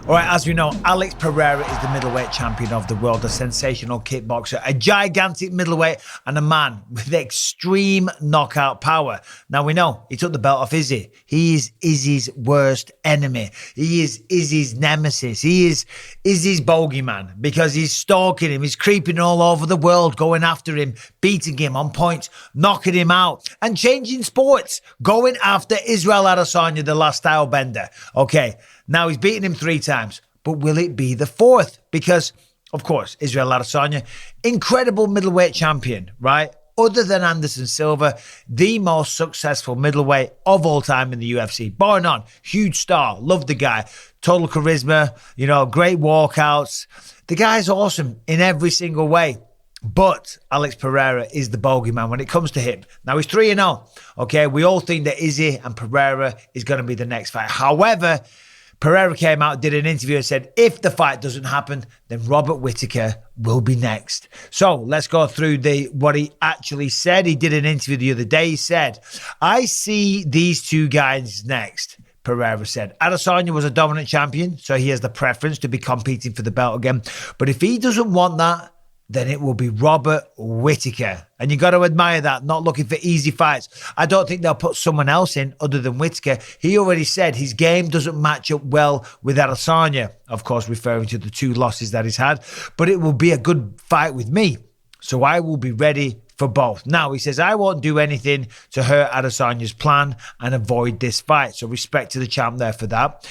All right, as we know, Alex Pereira is the middleweight champion of the world, a sensational kickboxer, a gigantic middleweight, and a man with extreme knockout power. Now, we know he took the belt off Izzy. He is Izzy's worst enemy. He is Izzy's nemesis. He is Izzy's bogeyman because he's stalking him. He's creeping all over the world, going after him, beating him on points, knocking him out, and changing sports, going after Israel Adesanya, the last style bender. Okay. Now, he's beaten him 3 times, but will it be the 4th? Because, of course, Israel Adesanya, incredible middleweight champion, right? Other than Anderson Silva, the most successful middleweight of all time in the UFC. Bar none. Huge star. Love the guy. Total charisma, great walkouts. The guy's awesome in every single way. But Alex Pereira is the bogeyman when it comes to him. Now, he's 3-0. Okay, we all think that Izzy and Pereira is going to be the next fight. However, Pereira came out, did an interview and said, if the fight doesn't happen, then Robert Whittaker will be next. So let's go through what he actually said. He did an interview the other day. He said, I see these 2 guys next. Pereira said, Adesanya was a dominant champion, so he has the preference to be competing for the belt again. But if he doesn't want that, then it will be Robert Whittaker. And you got to admire that, not looking for easy fights. I don't think they'll put someone else in other than Whittaker. He already said his game doesn't match up well with Adesanya, of course, referring to the 2 losses that he's had. But it will be a good fight with me. So I will be ready for both. Now, he says, I won't do anything to hurt Adesanya's plan and avoid this fight. So respect to the champ there for that.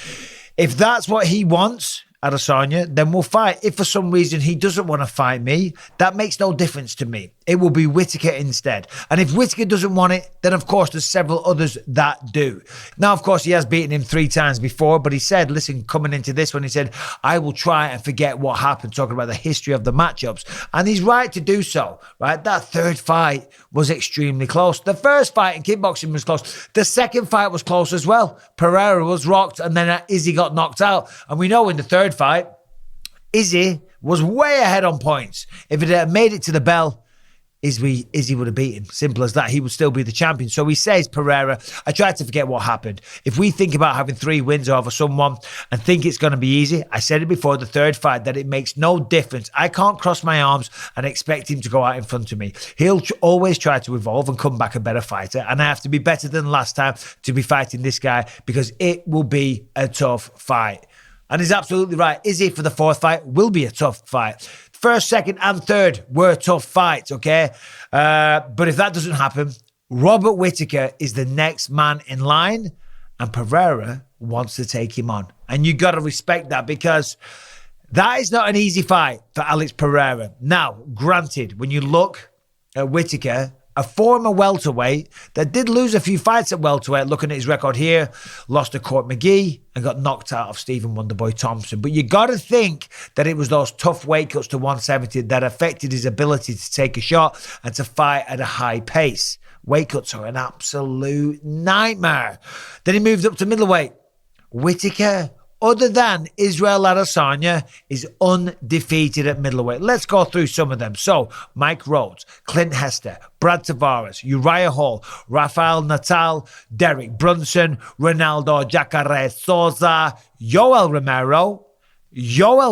If that's what he wants, Adesanya, then we'll fight. If for some reason he doesn't want to fight me, that makes no difference to me. It will be Whittaker instead. And if Whittaker doesn't want it, then of course there's several others that do. Now, of course, he has beaten him 3 times before, but he said, listen, coming into this one, he said, I will try and forget what happened, talking about the history of the matchups. And he's right to do so, right? That 3rd fight was extremely close. The first fight in kickboxing was close. The second fight was close as well. Pereira was rocked and then Izzy got knocked out. And we know in the 3rd fight, Izzy was way ahead on points. If it had made it to the bell, Izzy would have beat him. Simple as that. He would still be the champion. So he says, Pereira, I tried to forget what happened. If we think about having 3 wins over someone and think it's going to be easy, I said it before the 3rd fight that it makes no difference. I can't cross my arms and expect him to go out in front of me. He'll always try to evolve and come back a better fighter. And I have to be better than last time to be fighting this guy because it will be a tough fight. And he's absolutely right. Izzy for the 4th fight will be a tough fight. 1st, 2nd, and 3rd were tough fights, okay? But if that doesn't happen, Robert Whittaker is the next man in line, and Pereira wants to take him on. And you got to respect that because that is not an easy fight for Alex Pereira. Now, granted, when you look at Whittaker, a former welterweight that did lose a few fights at welterweight, looking at his record here, lost to Court McGee and got knocked out of Stephen Wonderboy Thompson. But you got to think that it was those tough weight cuts to 170 that affected his ability to take a shot and to fight at a high pace. Weight cuts are an absolute nightmare. Then he moved up to middleweight. Whittaker, other than Israel Adesanya, is undefeated at middleweight. Let's go through some of them. So, Mike Rhodes, Clint Hester, Brad Tavares, Uriah Hall, Rafael Natal, Derek Brunson, Ronaldo Jacare Souza, Yoel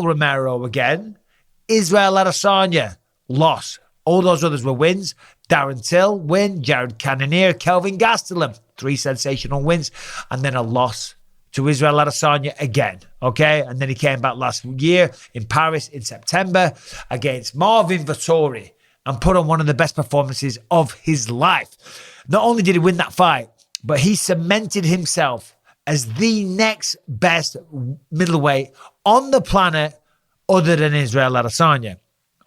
Romero again, Israel Adesanya, loss. All those others were wins. Darren Till, win. Jared Cannonier, Kelvin Gastelum, 3 sensational wins, and then a loss to Israel Adesanya again, okay? And then he came back last year in Paris in September against Marvin Vettori and put on one of the best performances of his life. Not only did he win that fight, but he cemented himself as the next best middleweight on the planet other than Israel Adesanya.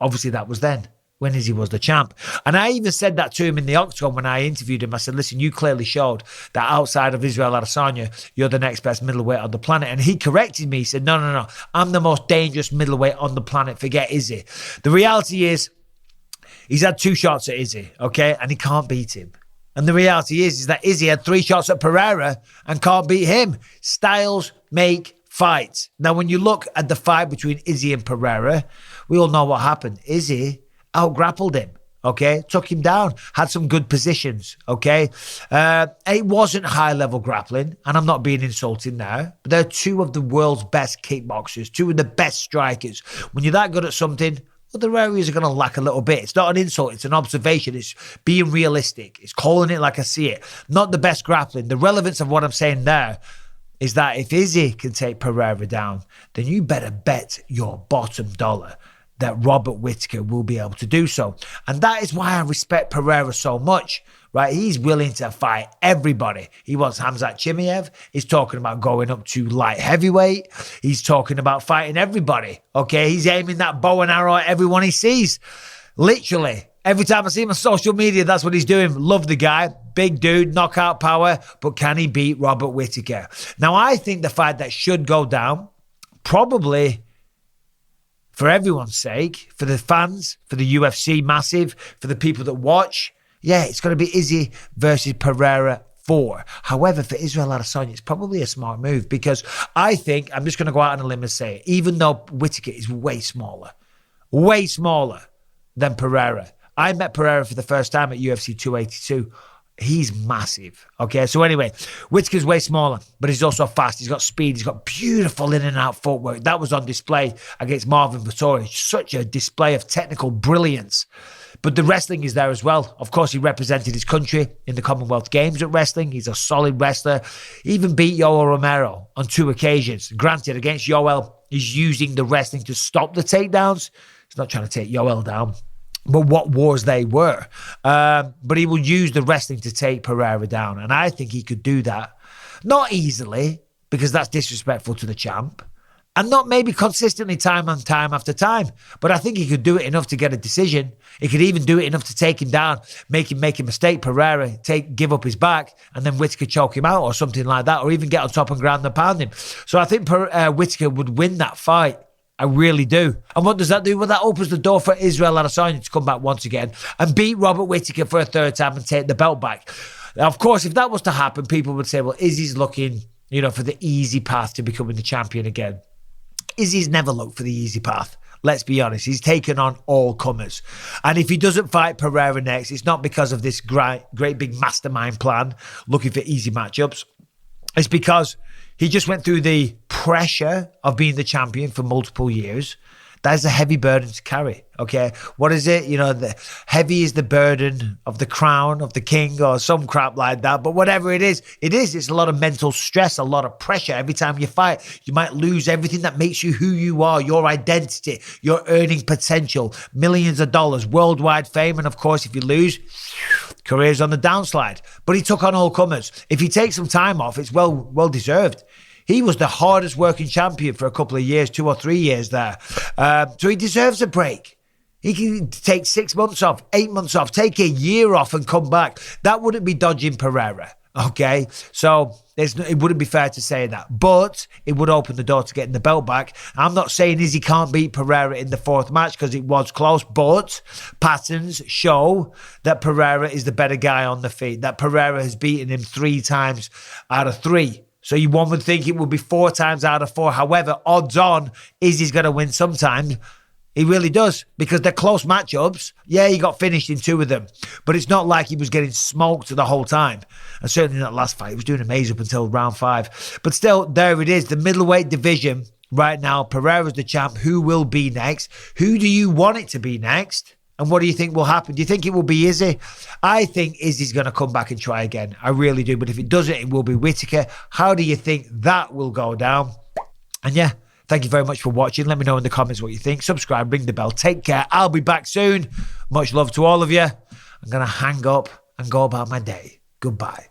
Obviously, that was then, when Izzy was the champ. And I even said that to him in the octagon when I interviewed him. I said, listen, you clearly showed that outside of Israel Adesanya, you're the next best middleweight on the planet. And he corrected me. He said, no. I'm the most dangerous middleweight on the planet. Forget Izzy. The reality is, he's had 2 shots at Izzy, okay? And he can't beat him. And the reality is that Izzy had 3 shots at Pereira and can't beat him. Styles make fights. Now, when you look at the fight between Izzy and Pereira, we all know what happened. Izzy out-grappled him, okay? Took him down, had some good positions, okay? It wasn't high-level grappling, and I'm not being insulting now, but they're two of the world's best kickboxers, two of the best strikers. When you're that good at something, other areas are going to lack a little bit. It's not an insult. It's an observation. It's being realistic. It's calling it like I see it. Not the best grappling. The relevance of what I'm saying there is that if Izzy can take Pereira down, then you better bet your bottom dollar that Robert Whittaker will be able to do so. And that is why I respect Pereira so much, right? He's willing to fight everybody. He wants Khamzat Chimaev. He's talking about going up to light heavyweight. He's talking about fighting everybody, okay? He's aiming that bow and arrow at everyone he sees. Literally, every time I see him on social media, that's what he's doing. Love the guy. Big dude, knockout power. But can he beat Robert Whittaker? Now, I think the fight that should go down, probably for everyone's sake, for the fans, for the UFC massive, for the people that watch, yeah, it's going to be Izzy versus Pereira 4. However, for Israel Adesanya, it's probably a smart move because I think, I'm just going to go out on a limb and say it, even though Whittaker is way smaller than Pereira. I met Pereira for the first time at UFC 282. He's massive. Okay, so anyway, Whittaker's way smaller, but he's also fast. He's got speed. He's got beautiful in and out footwork. That was on display against Marvin Vettori. Such a display of technical brilliance. But the wrestling is there as well. Of course, he represented his country in the Commonwealth Games at wrestling. He's a solid wrestler. He even beat Yoel Romero on 2 occasions. Granted, against Yoel, he's using the wrestling to stop the takedowns. He's not trying to take Yoel down. But what wars they were. But he will use the wrestling to take Pereira down. And I think he could do that. Not easily, because that's disrespectful to the champ. And not maybe consistently time after time. But I think he could do it enough to get a decision. He could even do it enough to take him down, make a mistake, Pereira, give up his back, and then Whittaker choke him out or something like that. Or even get on top and ground and pound him. So I think Whittaker would win that fight. I really do. And what does that do? Well, that opens the door for Israel Adesanya to come back once again and beat Robert Whittaker for a third time and take the belt back. Now, of course, if that was to happen, people would say, well, Izzy's looking, for the easy path to becoming the champion again. Izzy's never looked for the easy path. Let's be honest. He's taken on all comers. And if he doesn't fight Pereira next, it's not because of this great big mastermind plan looking for easy matchups. It's because he just went through the pressure of being the champion for multiple years. That is a heavy burden to carry, okay? What is it? The heavy is the burden of the crown of the king or some crap like that. But whatever it is. It's a lot of mental stress, a lot of pressure. Every time you fight, you might lose everything that makes you who you are, your identity, your earning potential, millions of dollars, worldwide fame. And of course, if you lose, career's on the downslide. But he took on all comers. If he takes some time off, it's well deserved. He was the hardest working champion for a couple of years, 2 or 3 years there. So he deserves a break. He can take 6 months off, 8 months off, take a year off and come back. That wouldn't be dodging Pereira, okay? So it wouldn't be fair to say that. But it would open the door to getting the belt back. I'm not saying Izzy can't beat Pereira in the 4th match because it was close, but patterns show that Pereira is the better guy on the feet, that Pereira has beaten him 3 times out of 3. So one would think it would be 4 times out of 4. However, odds on, Izzy's going to win sometimes. He really does, because they're close matchups. Yeah, he got finished in 2 of them, but it's not like he was getting smoked the whole time. And certainly in that last fight, he was doing amazing up until round 5. But still, there it is, the middleweight division right now. Pereira's the champ. Who will be next? Who do you want it to be next? And what do you think will happen? Do you think it will be Izzy? I think Izzy's going to come back and try again. I really do. But if it doesn't, it will be Whittaker. How do you think that will go down? And yeah, thank you very much for watching. Let me know in the comments what you think. Subscribe, ring the bell. Take care. I'll be back soon. Much love to all of you. I'm going to hang up and go about my day. Goodbye.